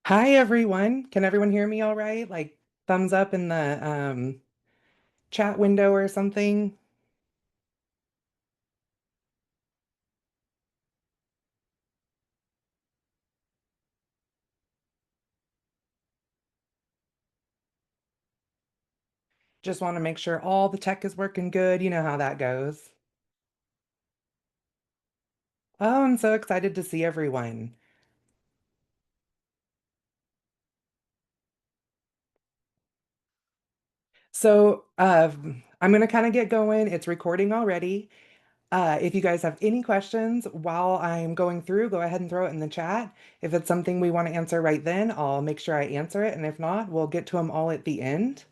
Hi everyone. Can everyone hear me all right? Like thumbs up in the chat window or something. Just want to make sure all the tech is working good. You know how that goes. Oh, I'm so excited to see everyone. So, I'm gonna kind of get going. It's recording already. If you guys have any questions while I'm going through, go ahead and throw it in the chat. If it's something we want to answer right then, I'll make sure I answer it. And if not, we'll get to them all at the end.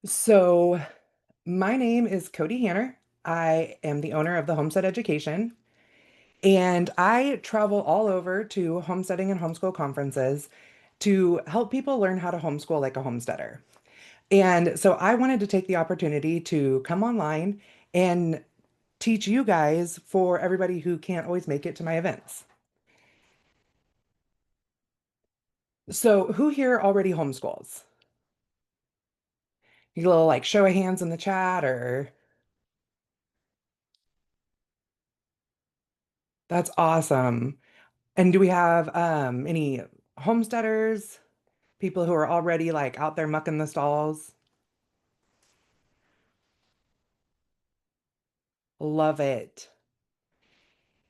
So, my name is Kody Hanner. I am the owner of the Homestead Education, and I travel all over to homesteading and homeschool conferences to help people learn how to homeschool like a homesteader. And so I wanted to take the opportunity to come online and teach you guys for everybody who can't always make it to my events. So, who here already homeschools? You little like show of hands in the chat, or that's awesome. And do we have any homesteaders? People who are already like out there mucking the stalls. Love it.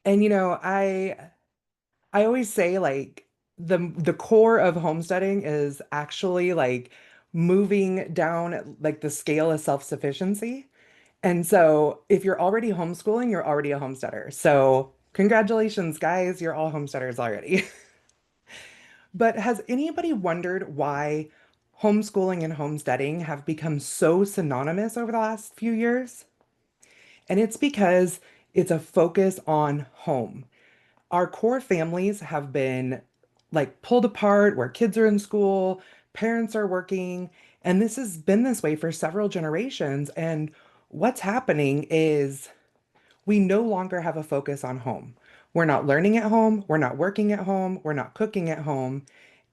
And I always say like the core of homesteading is actually like moving down like the scale of self-sufficiency. And so if you're already homeschooling, you're already a homesteader. So congratulations, guys, you're all homesteaders already. But has anybody wondered why homeschooling and homesteading have become so synonymous over the last few years? And it's because it's a focus on home. Our core families have been like pulled apart where kids are in school, parents are working, and this has been this way for several generations. And what's happening is we no longer have a focus on home. We're not learning at home, we're not working at home, we're not cooking at home.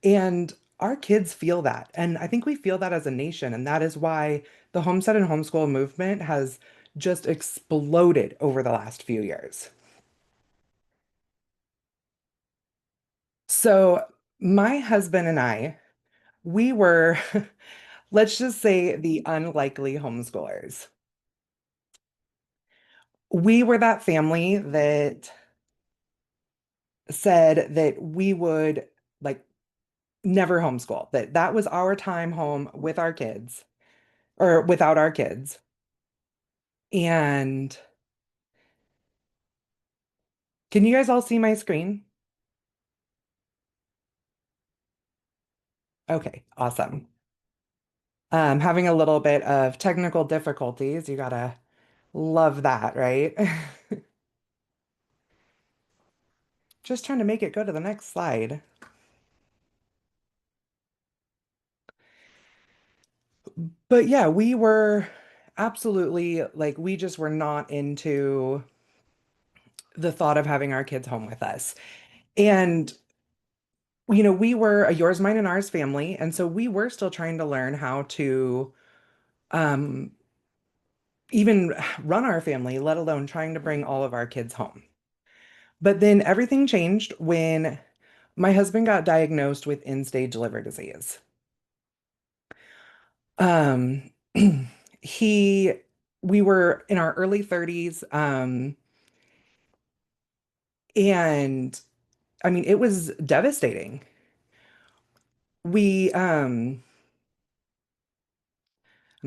And our kids feel that. And I think we feel that as a nation. And that is why the homestead and homeschool movement has just exploded over the last few years. So, my husband and I, we were, let's just say, the unlikely homeschoolers. We were that family that said that we would like never homeschool, that that was our time home with our kids or without our kids. And can you guys all see my screen? Okay, awesome. Having a little bit of technical difficulties. You gotta love that, right? Just trying to make it go to the next slide. But yeah, we were absolutely like, we just were not into the thought of having our kids home with us. And, we were a yours, mine, and ours family. And so we were still trying to learn how to um, even run our family, let alone trying to bring all of our kids home. But then everything changed when my husband got diagnosed with end-stage liver disease. Um, he, we were in our early 30s, and I mean, it was devastating. We, I'm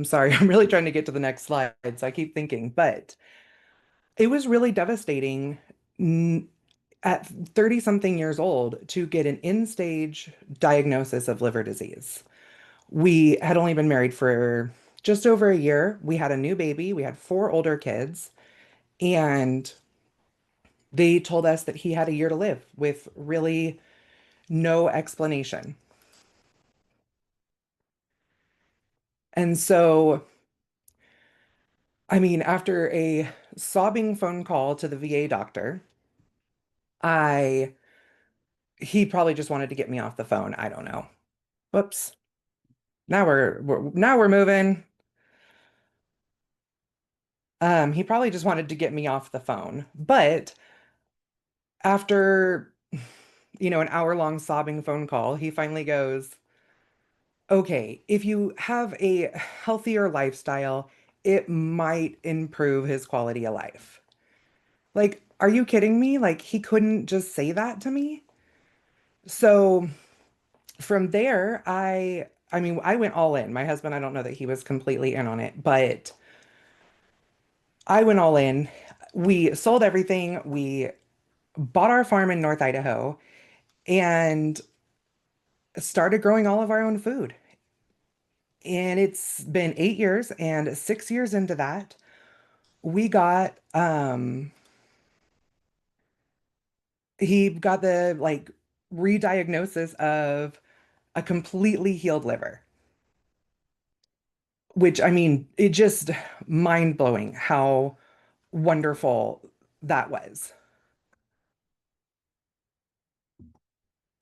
sorry, I'm really trying to get to the next slide, so I keep thinking, but it was really devastating at 30 something years old to get an end stage diagnosis of liver disease. We had only been married for just over a year. We had a new baby, we had four older kids, and they told us that he had a year to live with really no explanation. And so, I mean, after a sobbing phone call to the VA doctor, I he probably just wanted to get me off the phone. I don't know. Whoops. Now we're moving. He probably just wanted to get me off the phone. But after, an hour-long sobbing phone call, he finally goes, "Okay, if you have a healthier lifestyle, it might improve his quality of life." Like, are you kidding me? Like, he couldn't just say that to me? So from there, I mean, I went all in. My husband, I don't know that he was completely in on it, but I went all in. We sold everything. We bought our farm in North Idaho and started growing all of our own food. And it's been 8 years, and 6 years into that, we got he got the like re-diagnosis of a completely healed liver, which I mean, it just mind-blowing how wonderful that was.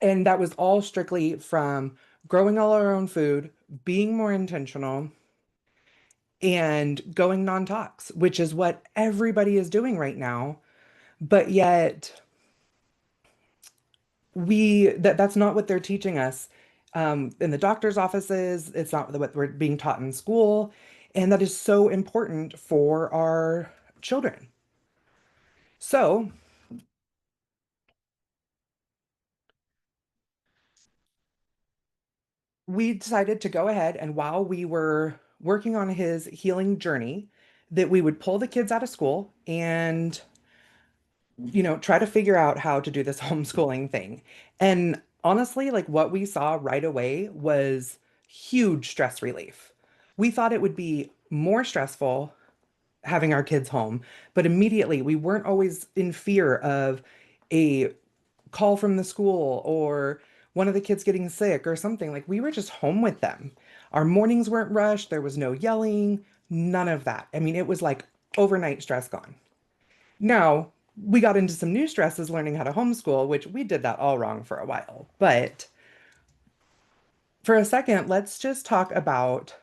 And that was all strictly from growing all our own food, being more intentional, and going non-tox, which is what everybody is doing right now. But yet, that's not what they're teaching us in the doctor's offices. It's not what we're being taught in school, and that is so important for our children. So we decided to go ahead, and while we were working on his healing journey, that we would pull the kids out of school and try to figure out how to do this homeschooling thing. And honestly, like what we saw right away was huge stress relief. We thought it would be more stressful having our kids home, but immediately we weren't always in fear of a call from the school or one of the kids getting sick or something. Like we were just home with them. Our mornings weren't rushed, there was no yelling, none of that. I mean, it was like overnight stress gone. Now, we got into some new stresses learning how to homeschool, which we did that all wrong for a while. But for a second, let's just talk about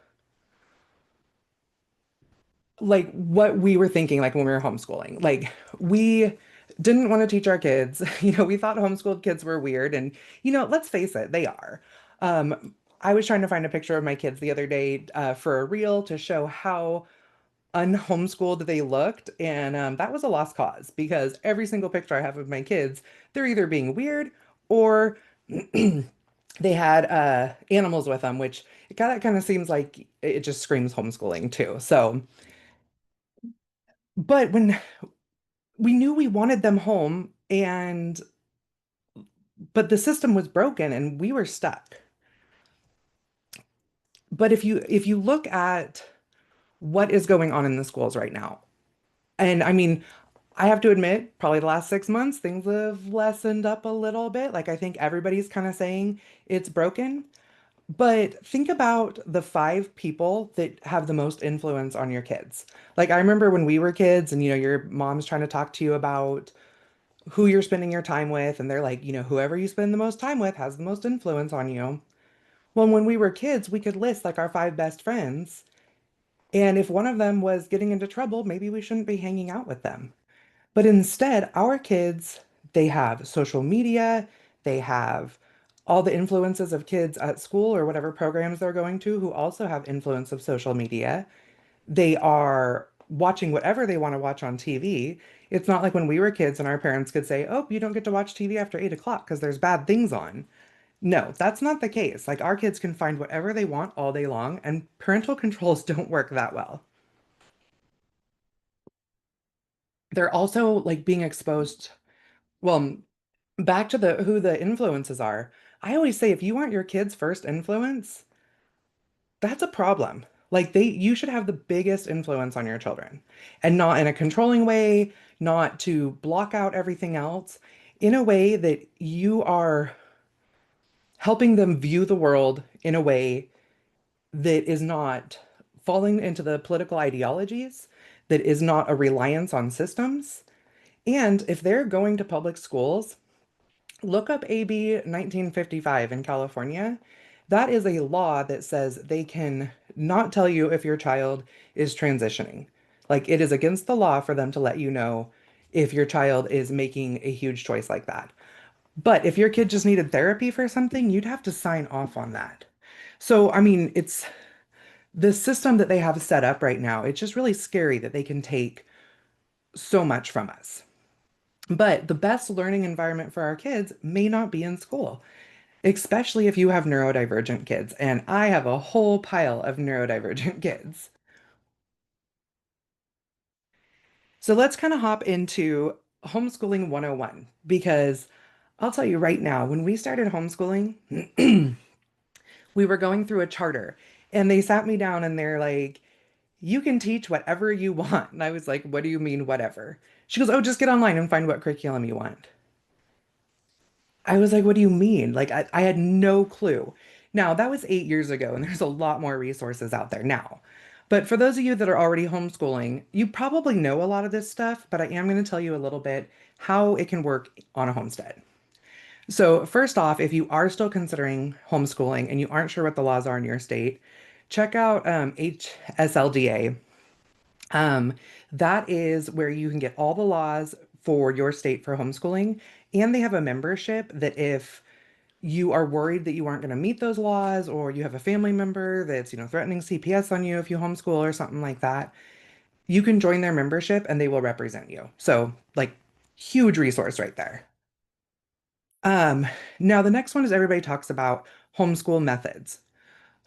like what we were thinking like when we were homeschooling. Like we didn't want to teach our kids. We thought homeschooled kids were weird and let's face it, they are. I was trying to find a picture of my kids the other day for a reel to show how unhomeschooled they looked, and that was a lost cause because every single picture I have of my kids, they're either being weird or they had animals with them, which it kind of seems like it just screams homeschooling too. So, but when we knew we wanted them home, and but the system was broken and we were stuck. But if you look at what is going on in the schools right now, and I mean, I have to admit, probably the last 6 months, things have lessened up a little bit. Like, I think everybody's kind of saying it's broken. But think about the five people that have the most influence on your kids. Like, I remember when we were kids and, your mom's trying to talk to you about who you're spending your time with. And they're like, whoever you spend the most time with has the most influence on you. Well, when we were kids, we could list like our five best friends. And if one of them was getting into trouble, maybe we shouldn't be hanging out with them. But instead, our kids, they have social media, they have all the influences of kids at school or whatever programs they're going to who also have influence of social media. They are watching whatever they want to watch on TV. It's not like when we were kids and our parents could say, "Oh, you don't get to watch TV after 8 o'clock because there's bad things on." No, that's not the case. Like our kids can find whatever they want all day long, and parental controls don't work that well. They're also like being exposed. Well, back to the who the influences are. I always say if you want your kids' first influence, that's a problem. Like you should have the biggest influence on your children and not in a controlling way, not to block out everything else, in a way that you are helping them view the world in a way that is not falling into the political ideologies that is not a reliance on systems. And if they're going to public schools, look up AB 1955 in California. That is a law that says they can not tell you if your child is transitioning. Like it is against the law for them to let you know if your child is making a huge choice like that. But if your kid just needed therapy for something, you'd have to sign off on that. So, I mean, it's the system that they have set up right now. It's just really scary that they can take so much from us. But the best learning environment for our kids may not be in school, especially if you have neurodivergent kids. And I have a whole pile of neurodivergent kids. So let's kind of hop into homeschooling 101 because I'll tell you right now, when we started homeschooling, we were going through a charter and they sat me down and they're like, you can teach whatever you want. And I was like, what do you mean, whatever? She goes, oh, just get online and find what curriculum you want. I was like, what do you mean? Like, I had no clue. Now, that was 8 years ago, and there's a lot more resources out there now. But for those of you that are already homeschooling, you probably know a lot of this stuff, but I am going to tell you a little bit how it can work on a homestead. So, first off, if you are still considering homeschooling and you aren't sure what the laws are in your state, check out HSLDA. Um, that is where you can get all the laws for your state for homeschooling. And they have a membership that if you are worried that you aren't going to meet those laws, or you have a family member that's, threatening CPS on you if you homeschool or something like that, you can join their membership and they will represent you. So, like, huge resource right there. Um, Now the next one is everybody talks about homeschool methods.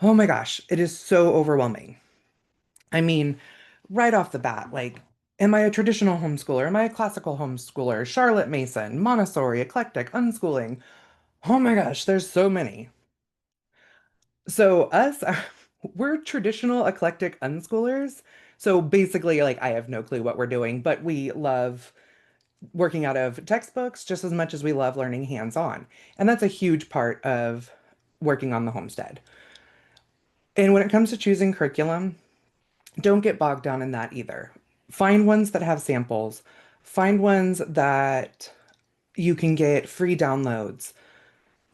Oh my gosh, it is so overwhelming. I mean, right off the bat, like, am I a traditional homeschooler? Am I a classical homeschooler? Charlotte Mason, Montessori, eclectic, unschooling. Oh my gosh, there's so many. So us, we're traditional eclectic unschoolers. So basically, like, I have no clue what we're doing, but we love working out of textbooks just as much as we love learning hands-on. And that's a huge part of working on the homestead. And when it comes to choosing curriculum, don't get bogged down in that either. Find ones that have samples. Find ones that you can get free downloads.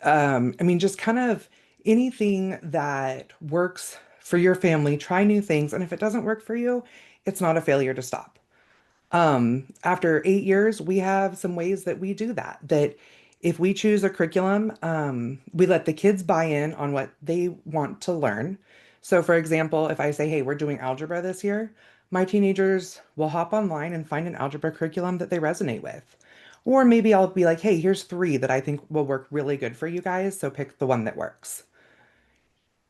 I mean, just kind of anything that works for your family. Try new things. And if it doesn't work for you, it's not a failure to stop. After 8 years, we have some ways that we do that. That if we choose a curriculum, we let the kids buy in on what they want to learn. So, for example, if I say, hey, we're doing algebra this year, my teenagers will hop online and find an algebra curriculum that they resonate with. Or maybe I'll be like, hey, here's three that I think will work really good for you guys, so pick the one that works.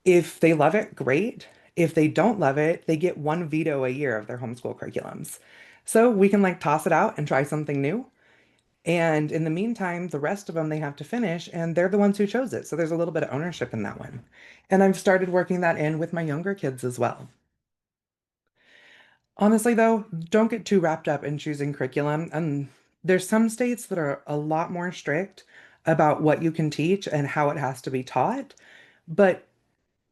If they love it, great. If they don't love it, they get one veto a year of their homeschool curriculums. So we can like toss it out and try something new. And in the meantime, the rest of them they have to finish, and they're the ones who chose it. So there's a little bit of ownership in that one. And I've started working that in with my younger kids as well. Honestly, though, don't get too wrapped up in choosing curriculum. And there's some states that are a lot more strict about what you can teach and how it has to be taught. But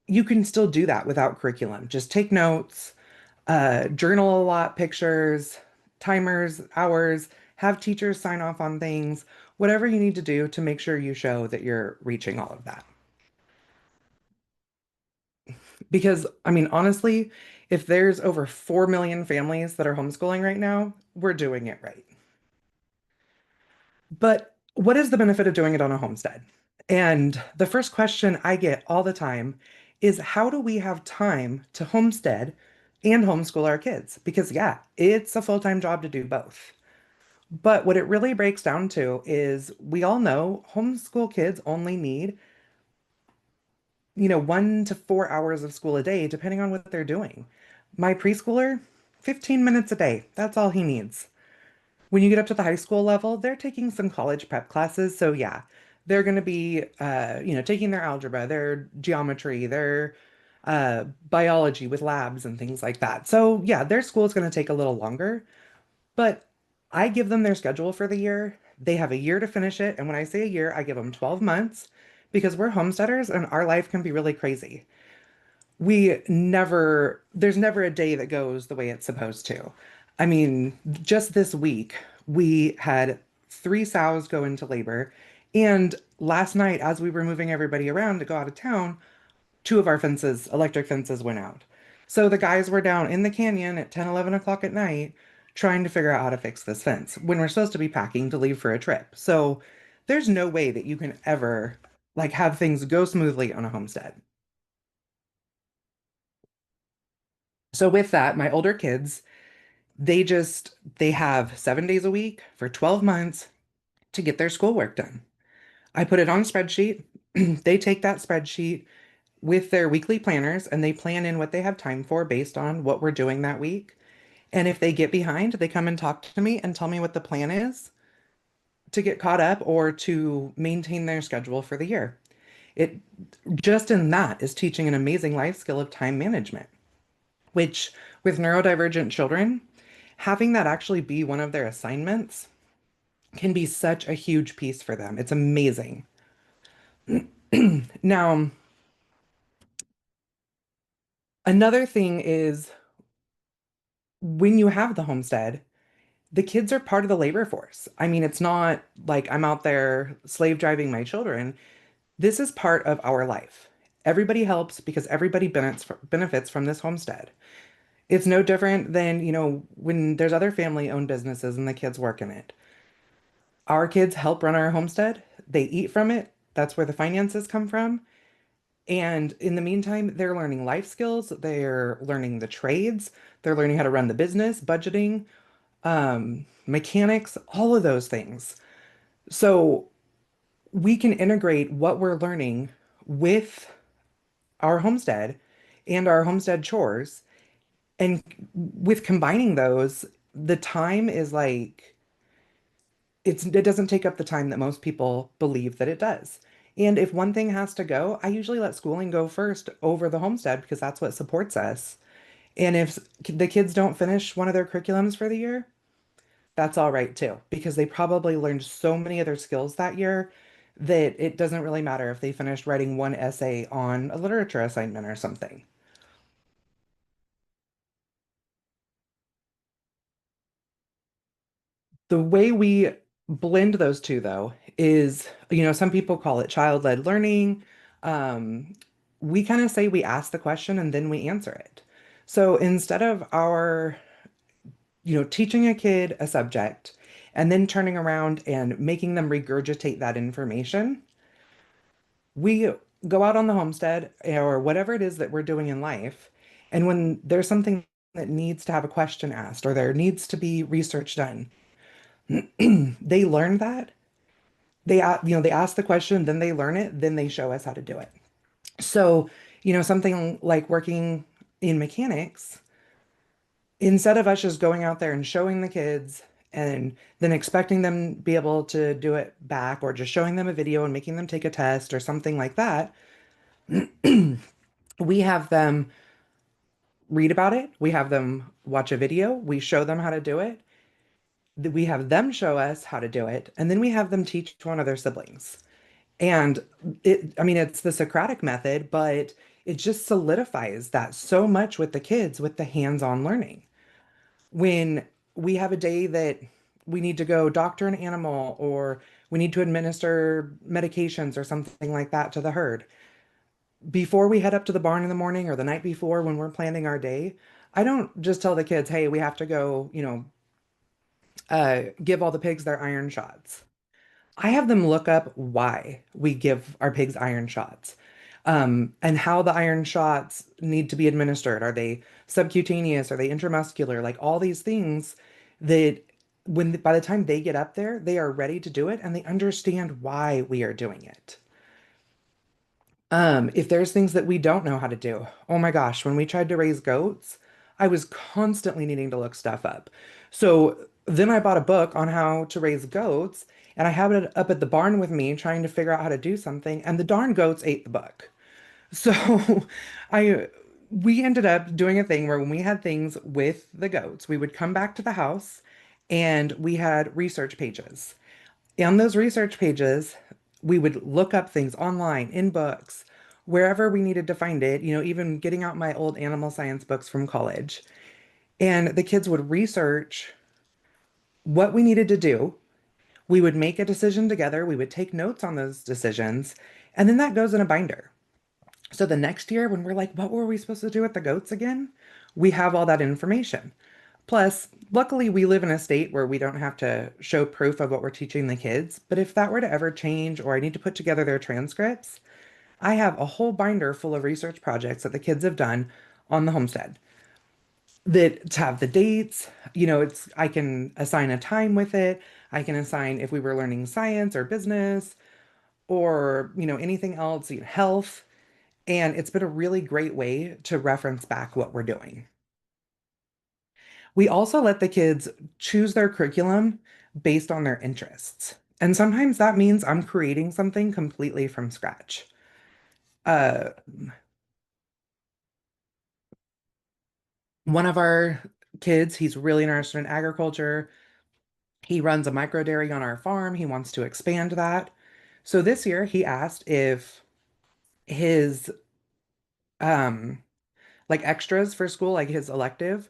you can still do that without curriculum. Just take notes, journal a lot, pictures, timers, hours, have teachers sign off on things, whatever you need to do to make sure you show that you're reaching all of that. Because, I mean, honestly, if there's over 4 million families that are homeschooling right now, we're doing it right. But what is the benefit of doing it on a homestead? And the first question I get all the time is how do we have time to homestead and homeschool our kids? Because, yeah, it's a full-time job to do both. But what it really breaks down to is we all know homeschool kids only need, 1 to 4 hours of school a day, depending on what they're doing. My preschooler, 15 minutes a day. That's all he needs. When you get up to the high school level, they're taking some college prep classes. So yeah, they're going to be, taking their algebra, their geometry, their biology with labs and things like that. So yeah, their school is going to take a little longer, but I give them their schedule for the year. They have a year to finish it. And when I say a year, I give them 12 months because we're homesteaders and our life can be really crazy. there's never a day that goes the way it's supposed to. I mean, just this week, we had three sows go into labor. And last night, as we were moving everybody around to go out of town, two of our fences, electric fences, went out. So the guys were down in the canyon at 10, 11 o'clock at night trying to figure out how to fix this fence when we're supposed to be packing to leave for a trip. So there's no way that you can ever like have things go smoothly on a homestead. So with that, my older kids, they have 7 days a week for 12 months to get their schoolwork done. I put it on a spreadsheet. They take that spreadsheet with their weekly planners and they plan in what they have time for based on what we're doing that week. And if they get behind, they come and talk to me and tell me what the plan is to get caught up or to maintain their schedule for the year. It just in that is teaching an amazing life skill of time management, which with neurodivergent children, having that actually be one of their assignments can be such a huge piece for them. It's amazing. Now, another thing is when you have the homestead, the kids are part of the labor force. I mean, it's not like I'm out there slave driving my children. This is part of our life. Everybody helps because everybody benefits from this homestead. It's no different than, when there's other family-owned businesses and the kids work in it. Our kids help run our homestead. They eat from it. That's where the finances come from. And in the meantime, they're learning life skills. They're learning the trades. They're learning how to run the business, budgeting, mechanics, all of those things. So we can integrate what we're learning with our homestead and our homestead chores. And with combining those, the time is like it doesn't take up the time that most people believe that it does. And if one thing has to go, I usually let schooling go first over the homestead because that's what supports us. And if the kids don't finish one of their curriculums for the year, that's all right too, because they probably learned so many other skills that year that it doesn't really matter if they finished writing one essay on a literature assignment or something. The way we blend those two, though, is, some people call it child-led learning. Um, we kind of say we ask the question and then we answer it. So instead of teaching a kid a subject and then turning around and making them regurgitate that information, we go out on the homestead or whatever it is that we're doing in life. And when there's something that needs to have a question asked or there needs to be research done, they learn that. They ask the question, then they learn it, then they show us how to do it. So, something like working in mechanics, instead of us just going out there and showing the kids and then expecting them to be able to do it back or just showing them a video and making them take a test or something like that, we have them read about it, we have them watch a video, we show them how to do it, we have them show us how to do it, and then we have them teach one of their siblings. And I mean, it's the Socratic method, but it just solidifies that so much with the kids with the hands-on learning. When we have a day that we need to go doctor an animal or we need to administer medications or something like that to the herd, before we head up to the barn in the morning or the night before when we're planning our day, I don't just tell the kids, hey, we have to go, give all the pigs their iron shots. I have them look up why we give our pigs iron shots, and how the iron shots need to be administered. Are they subcutaneous? Are they intramuscular? Like all these things that by the time they get up there, they are ready to do it and they understand why we are doing it. If there's things that we don't know how to do, oh my gosh, when we tried to raise goats, I was constantly needing to look stuff up. So then I bought a book on how to raise goats, and I have it up at the barn with me trying to figure out how to do something, and the darn goats ate the book. So I we ended up doing a thing where when we had things with the goats, we would come back to the house and we had research pages. On those research pages, we would look up things online in books wherever we needed to find it, even getting out my old animal science books from college. And the kids would research what we needed to do. We would make a decision together. We would take notes on those decisions. And then that goes in a binder. So the next year, when we're like, what were we supposed to do with the goats again? We have all that information. Plus, luckily, we live in a state where we don't have to show proof of what we're teaching the kids. But if that were to ever change, or I need to put together their transcripts, I have a whole binder full of research projects that the kids have done on the homestead that have the dates. I can assign a time with it. I can assign if we were learning science or business or, anything else, health. And it's been a really great way to reference back what we're doing. We also let the kids choose their curriculum based on their interests. And sometimes that means I'm creating something completely from scratch. Uh, One of our kids, he's really interested in agriculture. He runs a micro dairy on our farm. He wants to expand that. So this year he asked if his um like extras for school, like his elective,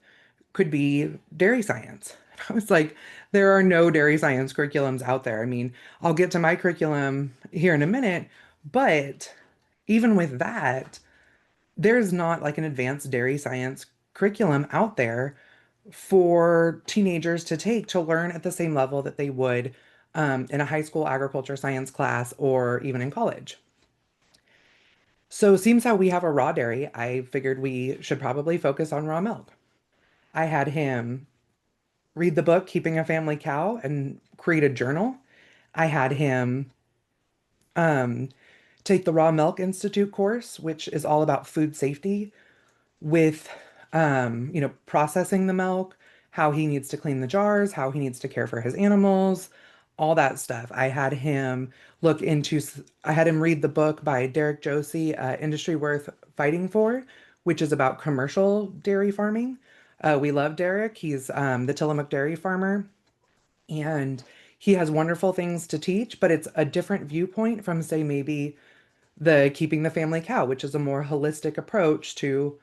could be dairy science. I was like, there are no dairy science curriculums out there. I mean, I'll get to my curriculum here in a minute, but even with that, there's not like an advanced dairy science curriculum out there for teenagers to take to learn at the same level that they would in a high school agriculture science class or even in college. So, seems how we have a raw dairy, I figured we should probably focus on raw milk. I had him read the book Keeping a Family Cow and create a journal. I had him um, take the Raw Milk Institute course, which is all about food safety with processing the milk, how he needs to clean the jars, how he needs to care for his animals, all that stuff. I had him read the book by Derek Josie, Industry Worth Fighting For, which is about commercial dairy farming. We love Derek. He's the Tillamook dairy farmer, and he has wonderful things to teach, but it's a different viewpoint from, say, maybe the Keeping the Family Cow, which is a more holistic approach to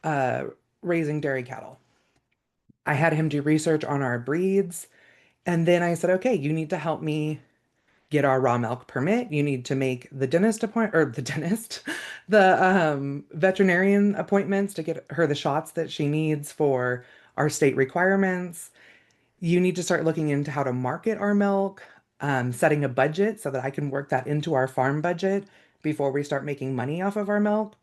uh, raising dairy cattle. I had him do research on our breeds. And then I said, okay, you need to help me get our raw milk permit. You need to make the dentist appointment or the dentist, the veterinarian appointments to get her the shots that she needs for our state requirements. You need to start looking into how to market our milk, setting a budget so that I can work that into our farm budget before we start making money off of our milk.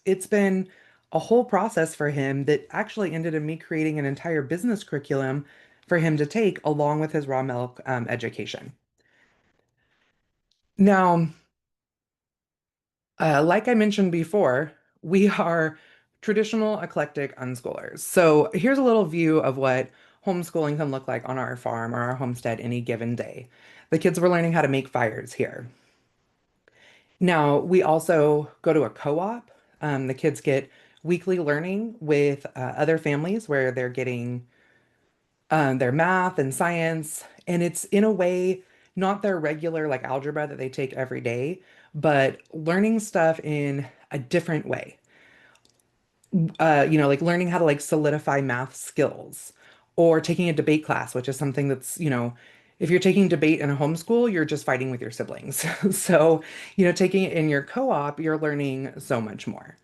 It's been a whole process for him that actually ended in me creating an entire business curriculum for him to take along with his raw milk education. Now, like I mentioned before, we are traditional eclectic unschoolers. So here's a little view of what homeschooling can look like on our farm or our homestead any given day. The kids were learning how to make fires here. Now, we also go to a co-op. The kids get weekly learning with other families where they're getting their math and science, and it's in a way not their regular like algebra that they take every day, but learning stuff in a different way. Like learning how to like solidify math skills or taking a debate class, which is something that's, if you're taking debate in a homeschool, you're just fighting with your siblings. So, taking it in your co-op, you're learning so much more.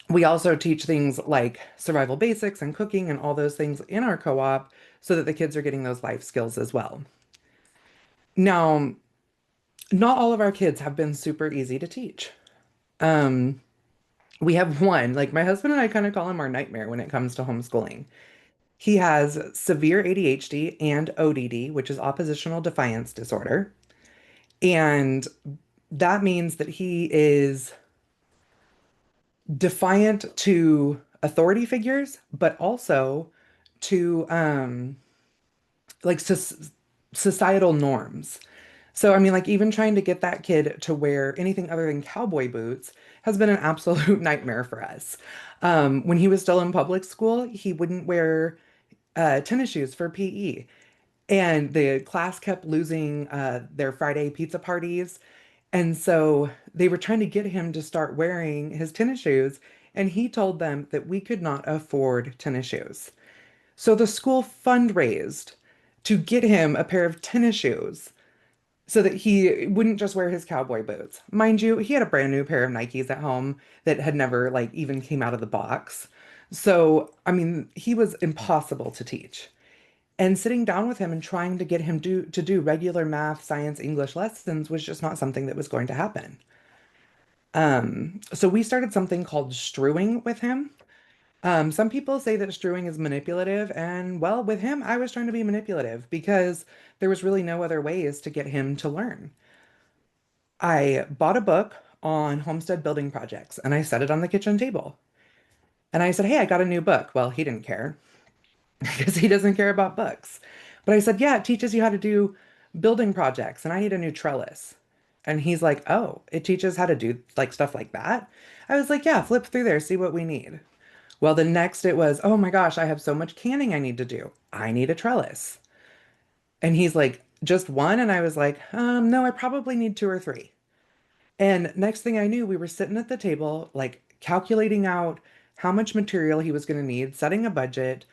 We also teach things like survival basics and cooking and all those things in our co-op so that the kids are getting those life skills as well. Now, not all of our kids have been super easy to teach. Um, we have one, like my husband and I kind of call him our nightmare when it comes to homeschooling. He has severe ADHD and ODD, which is oppositional defiance disorder. And that means that he is defiant to authority figures, but also to like societal norms. So, I mean, like, even trying to get that kid to wear anything other than cowboy boots has been an absolute nightmare for us. When he was still in public school, he wouldn't wear tennis shoes for PE. And the class kept losing their Friday pizza parties. And so they were trying to get him to start wearing his tennis shoes, and he told them that we could not afford tennis shoes. So the school fundraised to get him a pair of tennis shoes so that he wouldn't just wear his cowboy boots. Mind you, he had a brand new pair of Nikes at home that had never like even came out of the box. So, I mean, he was impossible to teach. And sitting down with him and trying to get him to do regular math, science, English lessons was just not something that was going to happen. So we started something called strewing with him. Some people say that strewing is manipulative, and well, with him, I was trying to be manipulative because there was really no other ways to get him to learn. I bought a book on homestead building projects and I set it on the kitchen table. And I said, "Hey, I got a new book." Well, he didn't care because he doesn't care about books. But I said, "Yeah, it teaches you how to do building projects and I need a new trellis." And he's like, "Oh, it teaches how to do like stuff like that?" I was like, "Yeah, flip through there, see what we need." Well, the next it was, "Oh my gosh, I have so much canning I need to do. I need a trellis." And he's like, "Just one?" And I was like, no, I probably need two or three." And next thing I knew, we were sitting at the table, like calculating out how much material he was going to need, setting a budget,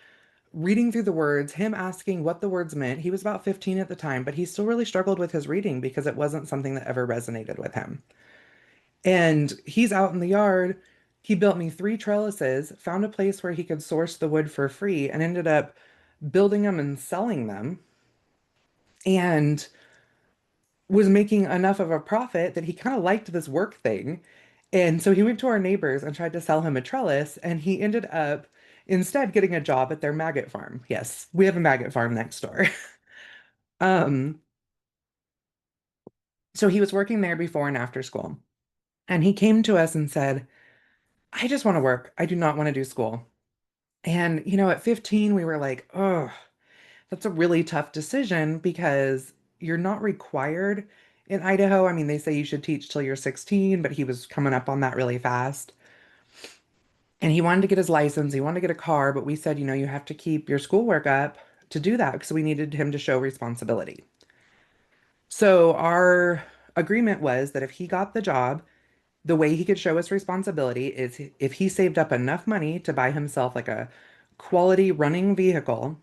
reading through the words, him asking what the words meant. He was about 15 at the time, but he still really struggled with his reading because it wasn't something that ever resonated with him. And he's out in the yard. He built me three trellises, found a place where he could source the wood for free, and ended up building them and selling them. And was making enough of a profit that he kind of liked this work thing. And so he went to our neighbors and tried to sell him a trellis, and he ended up instead getting a job at their maggot farm. Yes, we have a maggot farm next door. Um, so he was working there before and after school. And he came to us and said, "I just want to work. I do not want to do school." And, at 15, we were like, oh, that's a really tough decision because you're not required in Idaho. I mean, they say you should teach till you're 16, but he was coming up on that really fast. And he wanted to get his license, he wanted to get a car, but we said, you have to keep your schoolwork up to do that because we needed him to show responsibility. So our agreement was that if he got the job, the way he could show his responsibility is if he saved up enough money to buy himself like a quality running vehicle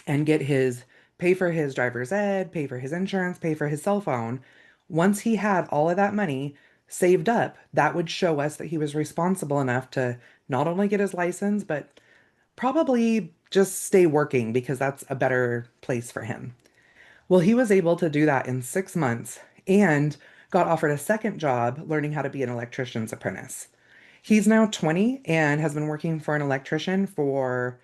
and get his pay for his driver's ed, pay for his insurance, pay for his cell phone. Once he had all of that money saved up, that would show us that he was responsible enough to not only get his license, but probably just stay working because that's a better place for him. Well, he was able to do that in 6 months and got offered a second job learning how to be an electrician's apprentice. He's now 20 and has been working for an electrician for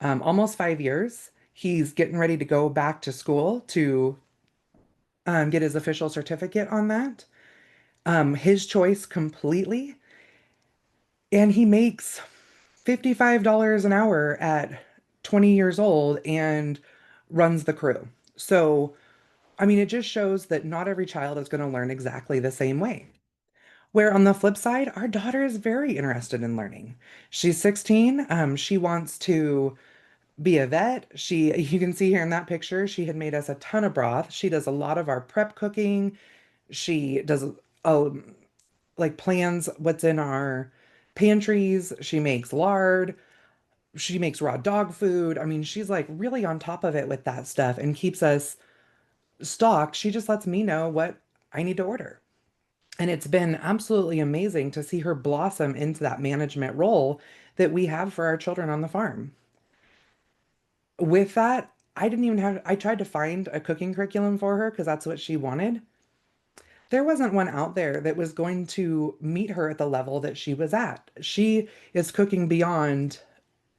almost 5 years. He's getting ready to go back to school to get his official certificate on that. His choice completely. And he makes $55 an hour at 20 years old and runs the crew. So, I mean, it just shows that not every child is going to learn exactly the same way. Where on the flip side, our daughter is very interested in learning. She's 16. She wants to be a vet. You can see here in that picture, she had made us a ton of broth. She does a lot of our prep cooking. She does um like plans what's in our pantries. She makes lard. She makes raw dog food. I mean, she's like really on top of it with that stuff and keeps us stocked. She just lets me know what I need to order. And it's been absolutely amazing to see her blossom into that management role that we have for our children on the farm. With that, I tried to find a cooking curriculum for her because that's what she wanted. There wasn't one out there that was going to meet her at the level that she was at. She is cooking beyond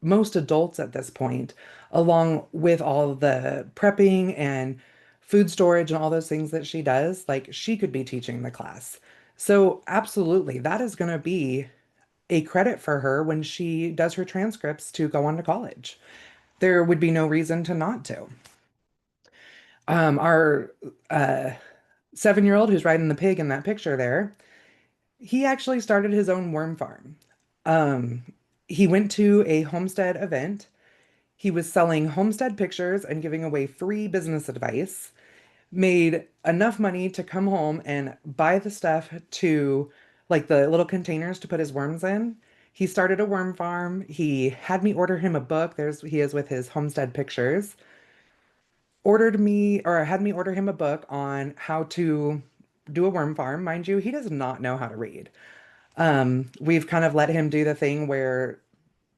most adults at this point, along with all the prepping and food storage and all those things that she does. Like she could be teaching the class. So, absolutely, that is going to be a credit for her when she does her transcripts to go on to college. There would be no reason to not to. Our 7-year-old who's riding the pig in that picture there, he actually started his own worm farm. Um, he went to a homestead event. He was selling homestead pictures and giving away free business advice. made enough money to come home and buy the stuff to like the little containers to put his worms in. He started a worm farm. He had me order him a book. He is with his homestead pictures. Ordered me or had me order him a book on how to do a worm farm. Mind you, he does not know how to read. We've kind of let him do the thing where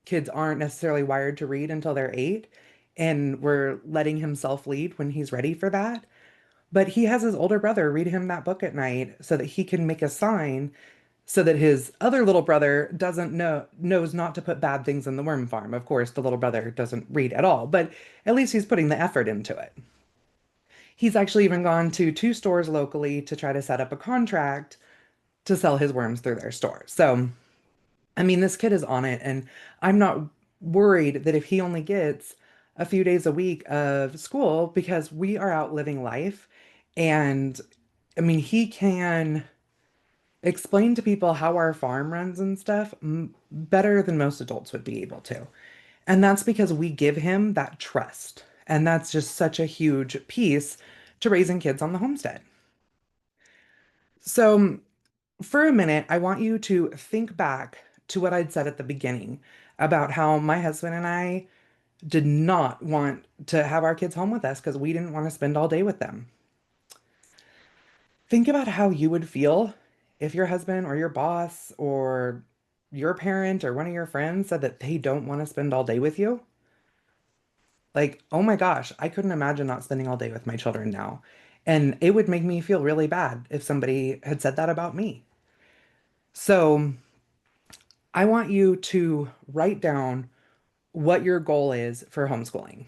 kids aren't necessarily wired to read until they're 8, and we're letting him self-lead when he's ready for that. But he has his older brother read him that book at night so that he can make a sign so that his other little brother doesn't knows not to put bad things in the worm farm. Of course, the little brother doesn't read at all, but at least he's putting the effort into it. He's actually even gone to 2 stores locally to try to set up a contract to sell his worms through their store. So, I mean, this kid is on it, and I'm not worried that if he only gets a few days a week of school because we are out living life. And I mean, he can explain to people how our farm runs and stuff better than most adults would be able to. And that's because we give him that trust. And that's just such a huge piece to raising kids on the homestead. So, for a minute, I want you to think back to what I'd said at the beginning about how my husband and I did not want to have our kids home with us because we didn't want to spend all day with them. Think about how you would feel if your husband or your boss or your parent or one of your friends said that they don't want to spend all day with you. Like, oh my gosh, I couldn't imagine not spending all day with my children now. And it would make me feel really bad if somebody had said that about me. So I want you to write down what your goal is for homeschooling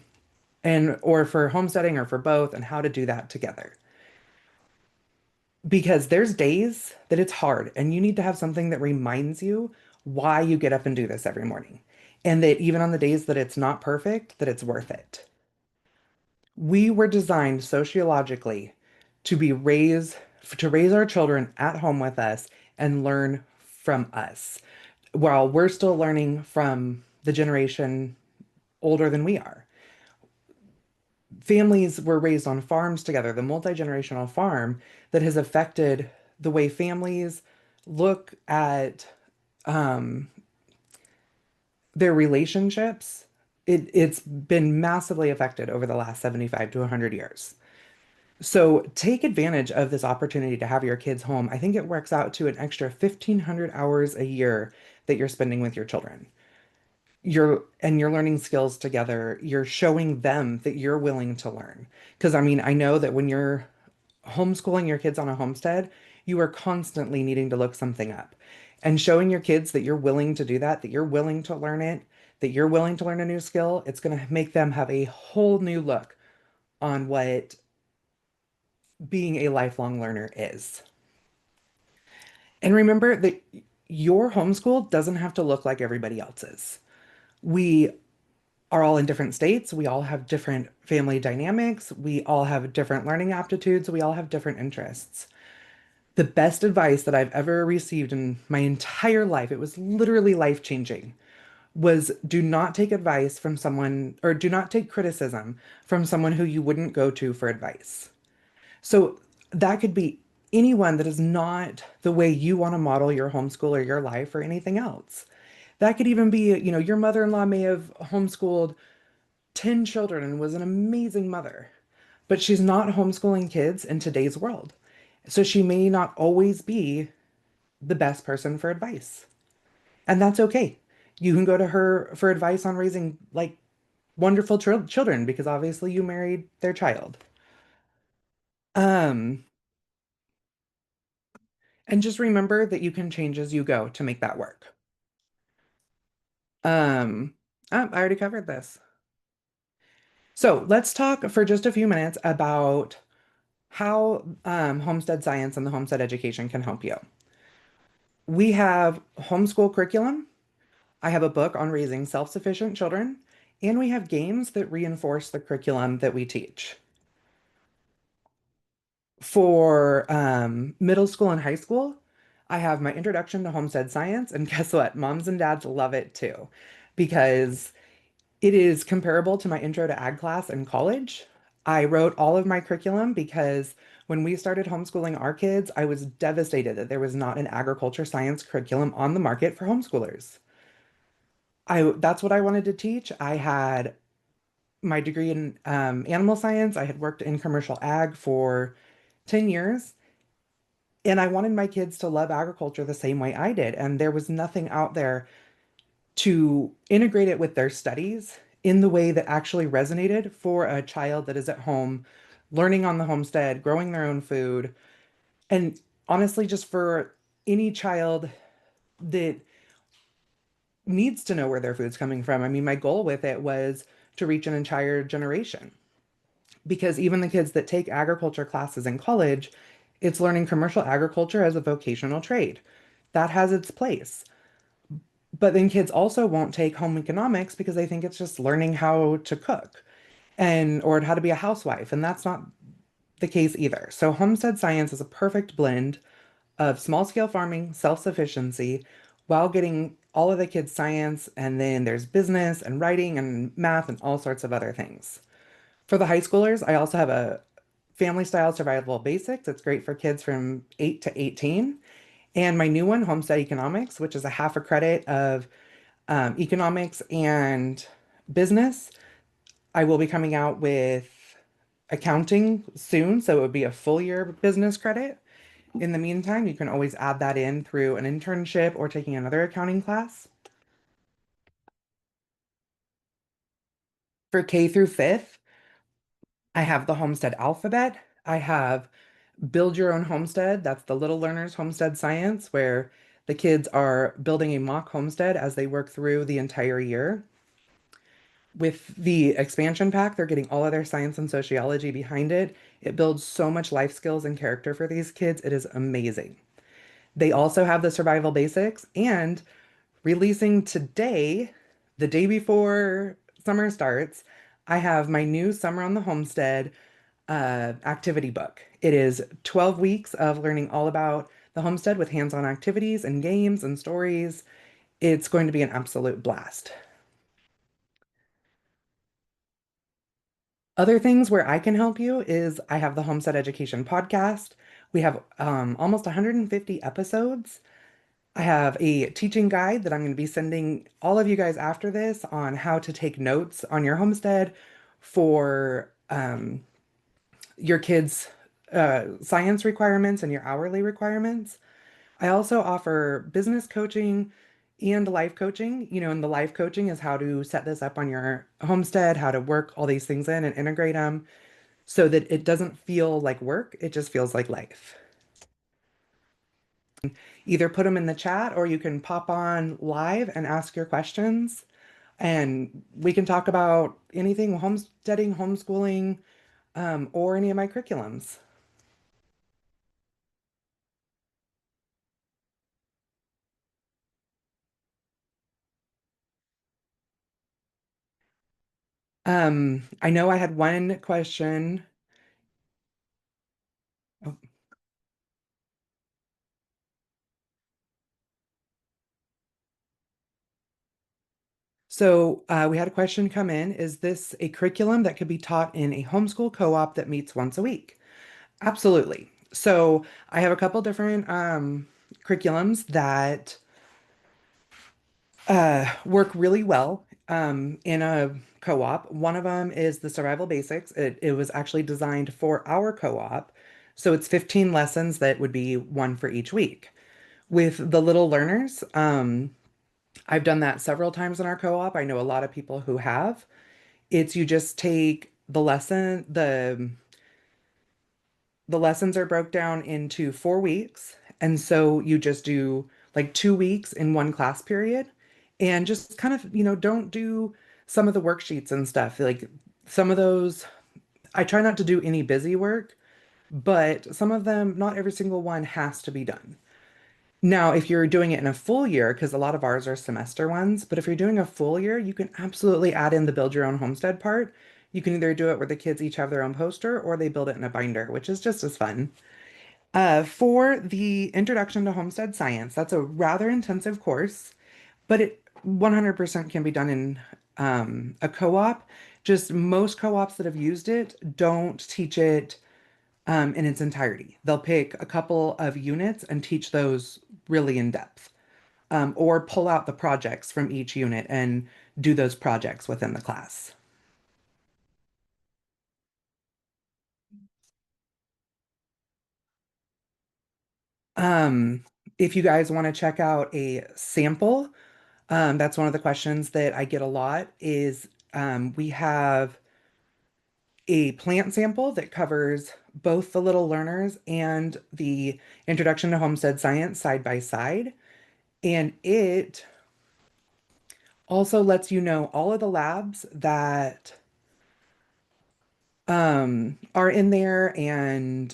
and or for homesteading or for both and how to do that together. Because there's days that it's hard and you need to have something that reminds you why you get up and do this every morning. And that even on the days that it's not perfect, that it's worth it. We were designed sociologically to raise our children at home with us and learn from us while we're still learning from the generation older than we are. Families were raised on farms together, the multi-generational farm that has affected the way families look at um, their relationships. It's been massively affected over the last 75 to 100 years. So take advantage of this opportunity to have your kids home. I think it works out to an extra 1,500 hours a year that you're spending with your children. You're learning skills together. You're showing them that you're willing to learn. Because I mean, I know that when you're homeschooling your kids on a homestead, you are constantly needing to look something up. And showing your kids that you're willing to do that, that you're willing to learn it, that you're willing to learn a new skill, it's going to make them have a whole new look on what being a lifelong learner is. And remember that your homeschool doesn't have to look like everybody else's. We are all in different states. We all have different family dynamics. We all have different learning aptitudes. We all have different interests. The best advice that I've ever received in my entire life, it was literally life-changing, was do not take advice from someone or do not take criticism from someone who you wouldn't go to for advice. So that could be anyone that is not the way you want to model your homeschool or your life or anything else. That could even be, your mother-in-law may have homeschooled 10 children and was an amazing mother, but she's not homeschooling kids in today's world. So she may not always be the best person for advice. And that's okay. You can go to her for advice on raising like wonderful children because obviously you married their child. Um, and just remember that you can change as you go to make that work. Um, I already covered this. So let's talk for just a few minutes about how homestead science and the homestead education can help you. We have homeschool curriculum. I have a book on raising self-sufficient children, and we have games that reinforce the curriculum that we teach. For middle school and high school, I have my introduction to homestead science, and guess what? Moms and dads love it too, because it is comparable to my intro to ag class in college. I wrote all of my curriculum because when we started homeschooling our kids, I was devastated that there was not an agriculture science curriculum on the market for homeschoolers. That's what I wanted to teach. I had my degree in animal science. I had worked in commercial ag for 10 years, and I wanted my kids to love agriculture the same way I did. And there was nothing out there to integrate it with their studies in the way that actually resonated for a child that is at home, learning on the homestead, growing their own food, and honestly, just for any child that needs to know where their food's coming from. I mean, my goal with it was to reach an entire generation because even the kids that take agriculture classes in college, it's learning commercial agriculture as a vocational trade. That has its place. But then kids also won't take home economics because they think it's just learning how to cook and or how to be a housewife, and that's not the case either. So homestead science is a perfect blend of small scale farming, self-sufficiency, while getting all of the kids science, and then there's business and writing and math and all sorts of other things. For the high schoolers, I also have a family style survival basics. It's great for kids from 8 to 18. And my new one, Homestead Economics, which is a half a credit of economics and business. I will be coming out with accounting soon, so it would be a full year business credit. In the meantime, you can always add that in through an internship or taking another accounting class. For K through fifth, I have the Homestead Alphabet. I have Build Your Own Homestead. That's the Little Learners Homestead Science, where the kids are building a mock homestead as they work through the entire year. With the expansion pack, they're getting all of their science and sociology behind it. It builds so much life skills and character for these kids. It is amazing. They also have the survival basics and releasing today, the day before summer starts, I have my new Summer on the Homestead activity book. It is 12 weeks of learning all about the homestead with hands-on activities and games and stories. It's going to be an absolute blast. Other things where I can help you is I have the Homestead Education podcast. We have almost 150 episodes. I have a teaching guide that I'm going to be sending all of you guys after this on how to take notes on your homestead for your kids' science requirements and your hourly requirements. I also offer business coaching and life coaching. And the life coaching is how to set this up on your homestead, how to work all these things in and integrate them so that it doesn't feel like work, it just feels like life. Either put them in the chat or you can pop on live and ask your questions. And we can talk about anything homesteading, homeschooling, or any of my curriculums. I know I had one question. Oh, so we had a question come in. Is this a curriculum that could be taught in a homeschool co-op that meets once a week? Absolutely. So I have a couple different curriculums that work really well in a co-op. One of them is the Survival Basics. It was actually designed for our co-op. So it's 15 lessons that would be one for each week. With the little learners, I've done that several times in our co-op. I know a lot of people who have. It's you just take the lessons are broke down into 4 weeks. And so you just do like 2 weeks in one class period and just kind of, don't do some of the worksheets and stuff. Like some of those, I try not to do any busy work, but some of them, not every single one has to be done. Now, if you're doing it in a full year, because a lot of ours are semester ones, but if you're doing a full year, you can absolutely add in the build your own homestead part. You can either do it where the kids each have their own poster or they build it in a binder, which is just as fun. For the Introduction to Homestead Science, that's a rather intensive course, but it 100% can be done in a co-op. Just most co-ops that have used it don't teach it in its entirety. They'll pick a couple of units and teach those really in depth, or pull out the projects from each unit and do those projects within the class. Um, if you guys want to check out a sample, that's one of the questions that I get a lot is we have a plant sample that covers both the little learners and the introduction to homestead science side by side. And it also lets you know all of the labs that are in there. And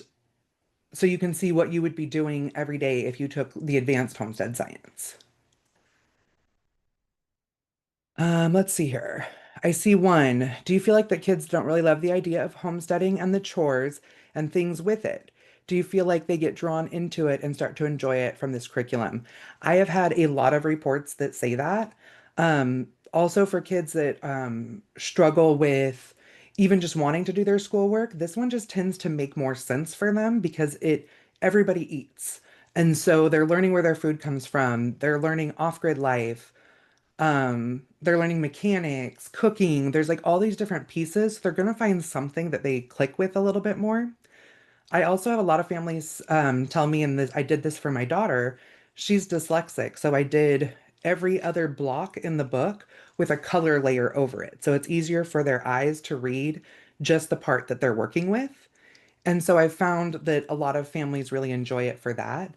so you can see what you would be doing every day if you took the advanced homestead science. Let's see here. I see one. Do you feel like that kids don't really love the idea of homesteading and the chores and things with it? Do you feel like they get drawn into it and start to enjoy it from this curriculum? I have had a lot of reports that say that. Also, for kids that struggle with even just wanting to do their schoolwork, this one just tends to make more sense for them because everybody eats. And so they're learning where their food comes from. They're learning off-grid life. They're learning mechanics, cooking. There's like all these different pieces. They're gonna find something that they click with a little bit more. I also have a lot of families tell me, and this I did this for my daughter. She's dyslexic, so I did every other block in the book with a color layer over it. So it's easier for their eyes to read just the part that they're working with. And so I've found that a lot of families really enjoy it for that.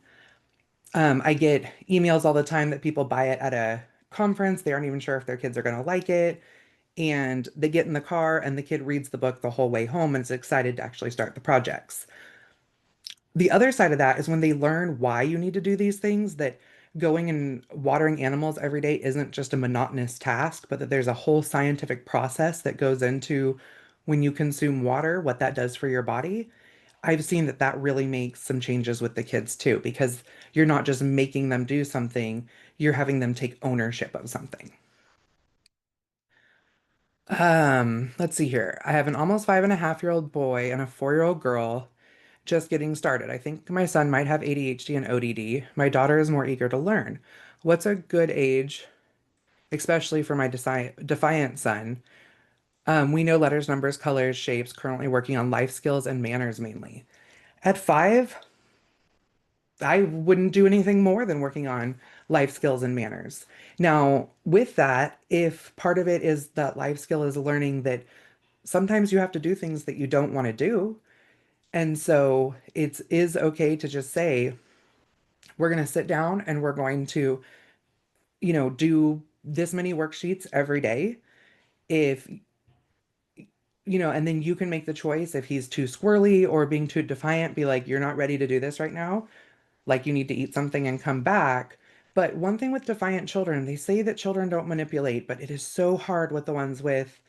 I get emails all the time that people buy it at a conference. They aren't even sure if their kids are going to like it. And they get in the car and the kid reads the book the whole way home and is excited to actually start the projects. The other side of that is when they learn why you need to do these things, that going and watering animals every day isn't just a monotonous task, but that there's a whole scientific process that goes into when you consume water, what that does for your body. I've seen that that really makes some changes with the kids too, because you're not just making them do something, you're having them take ownership of something. Let's see here. I have an almost 5.5-year-old boy and a 4-year-old girl just getting started. I think my son might have ADHD and ODD. My daughter is more eager to learn. What's a good age, especially for my defiant son? We know letters, numbers, colors, shapes, currently working on life skills and manners mainly. At 5, I wouldn't do anything more than working on life skills and manners. Now, with that, if part of it is that life skill is learning that sometimes you have to do things that you don't want to do, and so it is okay to just say, we're going to sit down and we're going to, do this many worksheets every day. If, and then you can make the choice if he's too squirrely or being too defiant, be like, you're not ready to do this right now. Like you need to eat something and come back. But one thing with defiant children, they say that children don't manipulate, but it is so hard with the ones with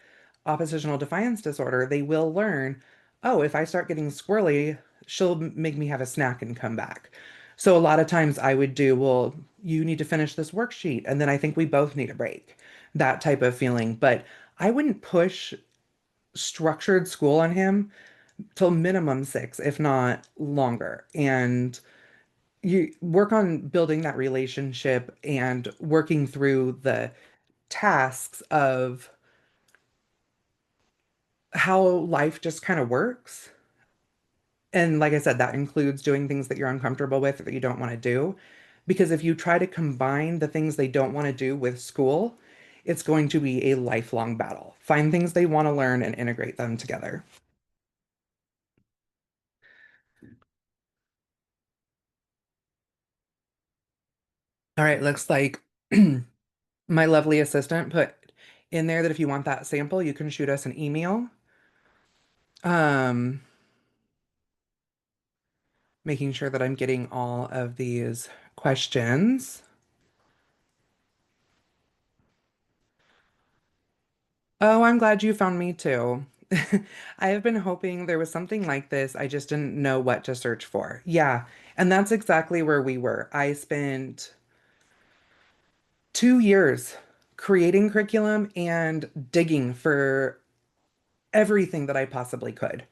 oppositional defiance disorder. They will learn, oh, if I start getting squirrely, she'll make me have a snack and come back. So a lot of times I would do, well, you need to finish this worksheet, and then I think we both need a break. That type of feeling. But I wouldn't push structured school on him till minimum 6, if not longer. And you work on building that relationship and working through the tasks of how life just kind of works. And like I said, that includes doing things that you're uncomfortable with or that you don't want to do. Because if you try to combine the things they don't want to do with school, it's going to be a lifelong battle. Find things they want to learn and integrate them together. All right, looks like my lovely assistant put in there that if you want that sample, you can shoot us an email. Um, Making sure that I'm getting all of these questions. Oh, I'm glad you found me too. I have been hoping there was something like this. I just didn't know what to search for. Yeah, and that's exactly where we were. I spent 2 years creating curriculum and digging for everything that I possibly could.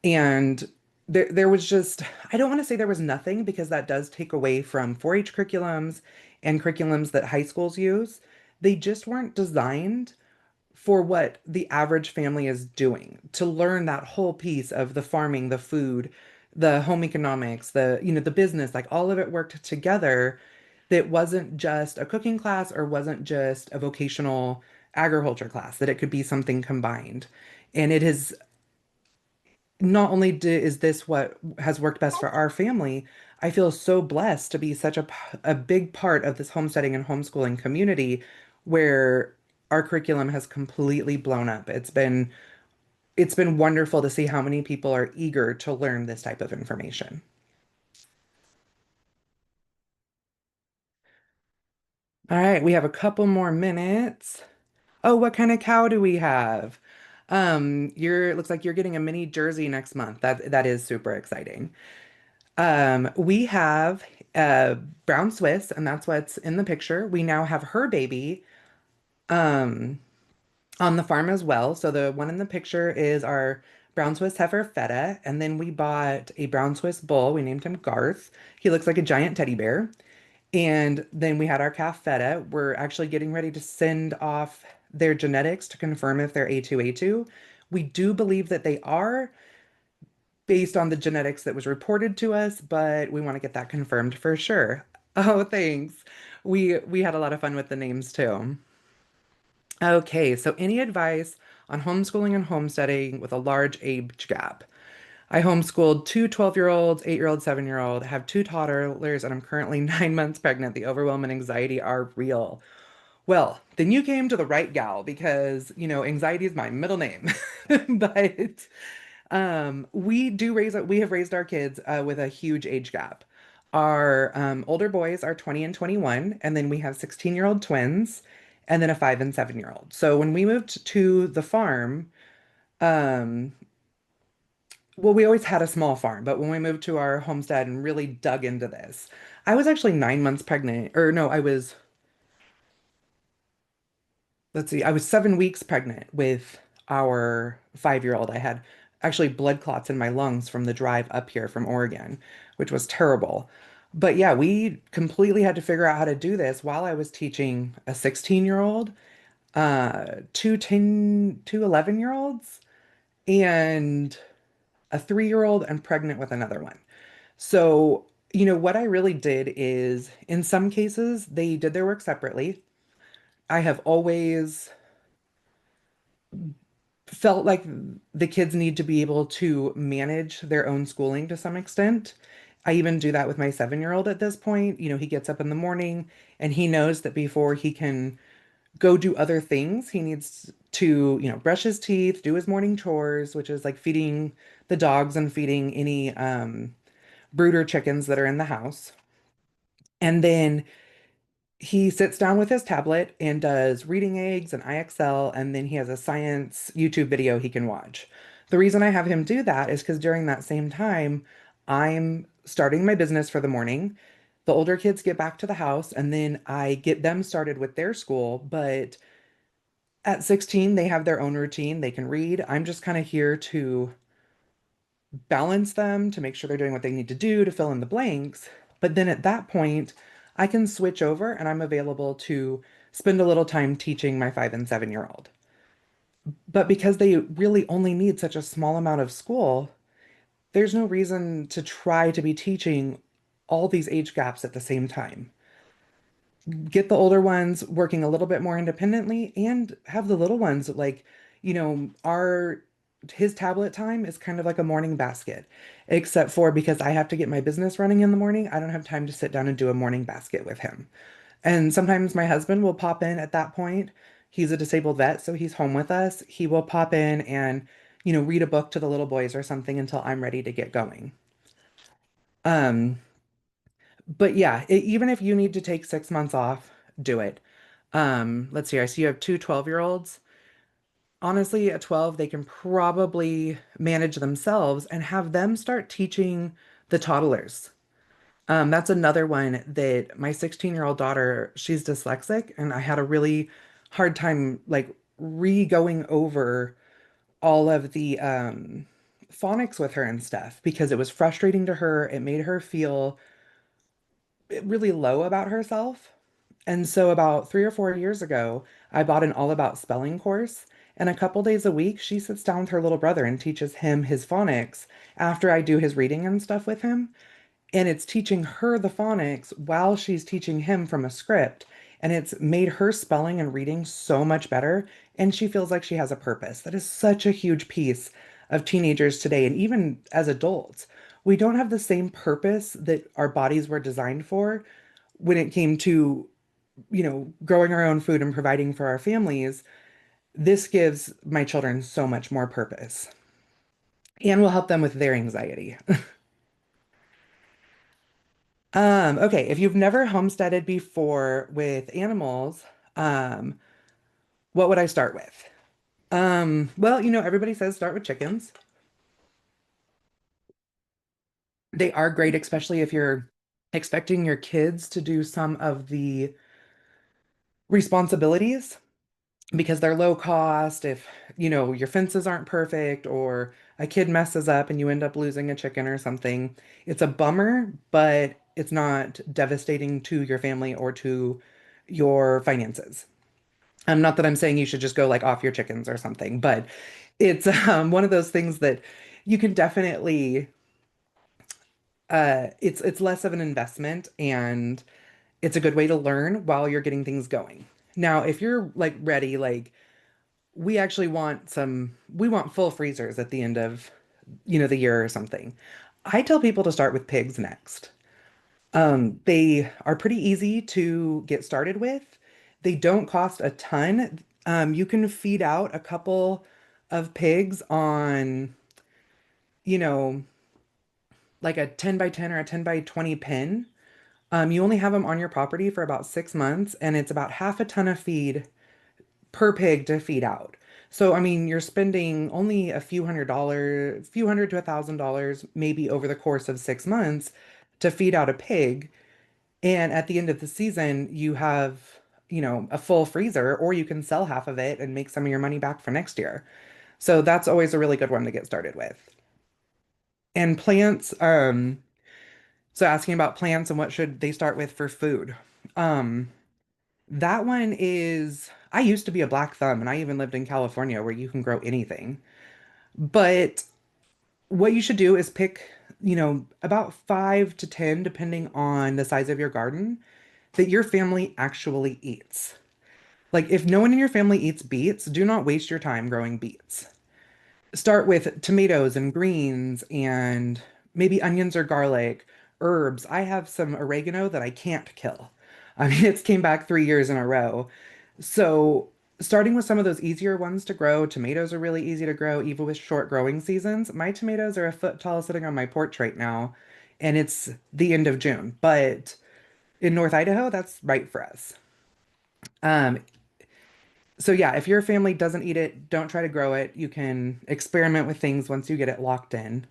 And there was just, I don't want to say there was nothing because that does take away from 4-H curriculums and curriculums that high schools use. They just weren't designed for what the average family is doing to learn that whole piece of the farming, the food, the home economics, the business, like all of it worked together. That wasn't just a cooking class or wasn't just a vocational agriculture class, that it could be something combined. And it is not only is this what has worked best for our family, I feel so blessed to be such a big part of this homesteading and homeschooling community where our curriculum has completely blown up. It's been wonderful to see how many people are eager to learn this type of information. All right, we have a couple more minutes. Oh, what kind of cow do we have? Looks like you're getting a mini Jersey next month. That is super exciting. We have uh brown Swiss, and that's what's in the picture. We now have her baby um on the farm as well. So the one in the picture is our brown Swiss heifer Feta, and then we bought a brown Swiss bull. We named him Garth. He looks like a giant teddy bear. And then we had our calf Feta. We're actually getting ready to send off their genetics to confirm if they're A2A2. We do believe that they are based on the genetics that was reported to us, but we want to get that confirmed for sure. Oh, thanks. We had a lot of fun with the names too. Okay, so any advice on homeschooling and homesteading with a large age gap? I homeschooled two 12-year-olds, 8-year-old, 7-year-old, have two toddlers, and I'm currently 9 months pregnant. The overwhelm and anxiety are real. Well, then you came to the right gal because, anxiety is my middle name. But we have raised our kids with a huge age gap. Our older boys are 20 and 21, and then we have 16-year-old twins, and then a 5 and 7-year-old. So when we moved to the farm, um, well, we always had a small farm, but when we moved to our homestead and really dug into this, I was actually 9 months pregnant, or no, I was 7 weeks pregnant with our 5-year-old. I had actually blood clots in my lungs from the drive up here from Oregon, which was terrible. But yeah, we completely had to figure out how to do this while I was teaching a 16-year-old, two 11-year-olds, and a 3-year-old and pregnant with another one. So, what I really did is in some cases, they did their work separately. I have always felt like the kids need to be able to manage their own schooling to some extent. I even do that with my 7-year-old at this point. He gets up in the morning and he knows that before he can go do other things, he needs to, brush his teeth, do his morning chores, which is like feeding the dogs and feeding any brooder chickens that are in the house. And then he sits down with his tablet and does reading eggs and IXL, and then he has a science YouTube video he can watch. The reason I have him do that is because during that same time, I'm starting my business for the morning. The older kids get back to the house, and then I get them started with their school. But at 16, they have their own routine. They can read. I'm just kind of here to balance them, to make sure they're doing what they need to do to fill in the blanks. But then at that point, I can switch over and I'm available to spend a little time teaching my 5 and 7-year-old. But because they really only need such a small amount of school, there's no reason to try to be teaching all these age gaps at the same time. Get the older ones working a little bit more independently and have the little ones like, our his tablet time is kind of like a morning basket, except for because I have to get my business running in the morning, I don't have time to sit down and do a morning basket with him. And sometimes my husband will pop in at that point. He's a disabled vet, so he's home with us. He will pop in and, read a book to the little boys or something until I'm ready to get going. Um, but yeah, even if you need to take 6 months off, do it. Let's see, I see you have two 12-year-olds. Honestly, at 12, they can probably manage themselves and have them start teaching the toddlers. That's another one that my 16-year-old daughter, she's dyslexic, and I had a really hard time like re-going over all of the phonics with her and stuff because it was frustrating to her. It made her feel really low about herself. And so about 3 or 4 years ago, I bought an all about spelling course. And a couple days a week, she sits down with her little brother and teaches him his phonics after I do his reading and stuff with him. And it's teaching her the phonics while she's teaching him from a script. And it's made her spelling and reading so much better. And she feels like she has a purpose. That is such a huge piece of teenagers today. And even as adults, we don't have the same purpose that our bodies were designed for when it came to, growing our own food and providing for our families. This gives my children so much more purpose and will help them with their anxiety. Okay, if you've never homesteaded before with animals, um, what would I start with? Well, everybody says start with chickens. They are great, especially if you're expecting your kids to do some of the responsibilities because they're low cost. If, your fences aren't perfect or a kid messes up and you end up losing a chicken or something, it's a bummer, but it's not devastating to your family or to your finances. Not that I'm saying you should just go like off your chickens or something, but it's one of those things that you can definitely it's less of an investment and it's a good way to learn while you're getting things going. Now, if you're like ready, like we want full freezers at the end of, the year or something. I tell people to start with pigs next. They are pretty easy to get started with. They don't cost a ton. You can feed out a couple of pigs on, you know, like a 10 by 10 or a 10 by 20 pen. You only have them on your property for about 6 months, and it's about half a ton of feed per pig to feed out. So, I mean, you're spending only a few hundred to $1,000 maybe over the course of 6 months to feed out a pig. And at the end of the season, you have, a full freezer, or you can sell half of it and make some of your money back for next year. So that's always a really good one to get started with. And plants, so asking about plants and what should they start with for food. Um, that one is, I used to be a black thumb and I even lived in California where you can grow anything. But what you should do is pick, about 5 to 10, depending on the size of your garden, that your family actually eats. Like, if no one in your family eats beets, do not waste your time growing beets. Start with tomatoes and greens and maybe onions or garlic, herbs. I have some oregano that I can't kill. I mean, it's came back 3 years in a row. So, starting with some of those easier ones to grow, tomatoes are really easy to grow, even with short growing seasons. My tomatoes are a foot tall sitting on my porch right now, and it's the end of June. But in North Idaho, that's right for us. Um, so yeah, if your family doesn't eat it, don't try to grow it. You can experiment with things once you get it locked in.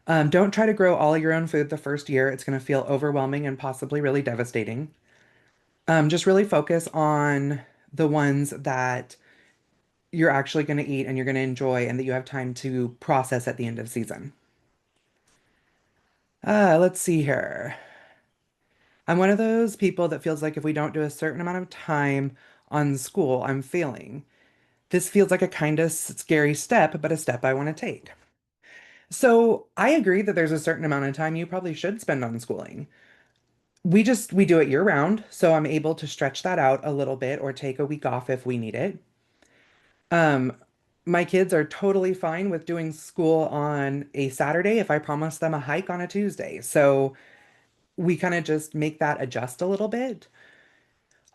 Don't try to grow all your own food the first year. It's going to feel overwhelming and possibly really devastating. Just really focus on the ones that you're actually going to eat and you're going to enjoy and that you have time to process at the end of season. Let's see here. I'm one of those people that feels like if we don't do a certain amount of time on school, I'm failing. This feels like a kind of scary step, but a step I want to take. So I agree that there's a certain amount of time you probably should spend on schooling. We do it year round, so I'm able to stretch that out a little bit or take a week off if we need it. Um, my kids are totally fine with doing school on a Saturday if I promise them a hike on a Tuesday. So we kind of just make that adjust a little bit.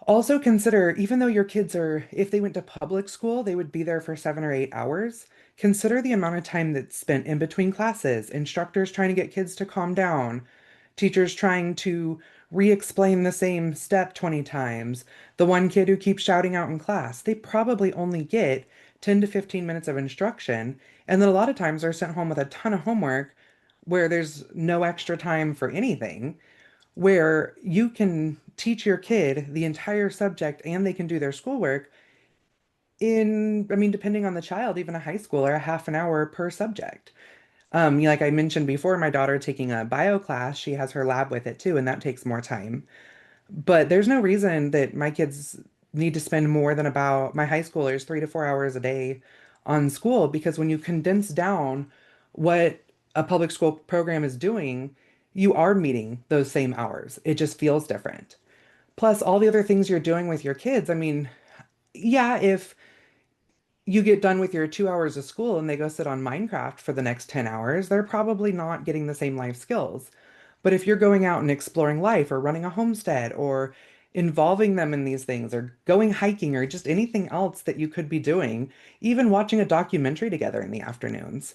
Also consider, even though your kids are, if they went to public school, they would be there for 7 or 8 hours. Consider the amount of time that's spent in between classes, instructors trying to get kids to calm down, teachers trying to re-explain the same step 20 times, the one kid who keeps shouting out in class. They probably only get 10 to 15 minutes of instruction, and then a lot of times they're sent home with a ton of homework where there's no extra time for anything where you can teach your kid the entire subject and they can do their schoolwork I mean, depending on the child, even a high schooler, a half an hour per subject. Like I mentioned before, my daughter taking a bio class, she has her lab with it too, and that takes more time. But there's no reason that my kids need to spend more than about my high schoolers 3 to 4 hours a day on school because when you condense down what a public school program is doing, you are meeting those same hours. It just feels different. Plus, all the other things you're doing with your kids. I mean, yeah, if you get done with your 2 hours of school and they go sit on Minecraft for the next 10 hours, they're probably not getting the same life skills. But if you're going out and exploring life or running a homestead or involving them in these things or going hiking or just anything else that you could be doing, even watching a documentary together in the afternoons,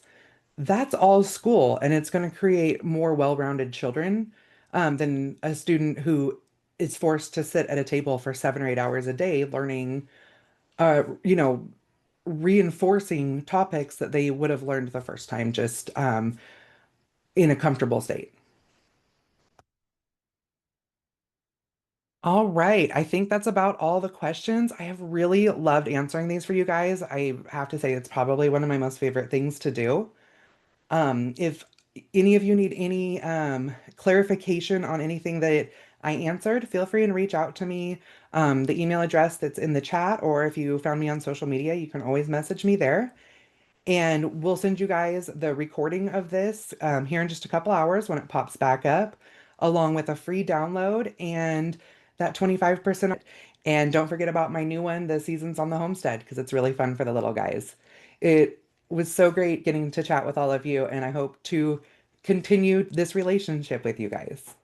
that's all school and it's going to create more well-rounded children than a student who is forced to sit at a table for 7 or 8 hours a day learning uh, you know, reinforcing topics that they would have learned the first time just in a comfortable state. All right. I think that's about all the questions. I have really loved answering these for you guys. I have to say, it's probably one of my most favorite things to do. If any of you need any clarification on anything that I answered, feel free and reach out to me. The email address that's in the chat, or if you found me on social media, you can always message me there. And we'll send you guys the recording of this here in just a couple hours when it pops back up, along with a free download and that 25%. And don't forget about my new one, the Seasons on the Homestead, because it's really fun for the little guys. It was so great getting to chat with all of you, and I hope to continue this relationship with you guys.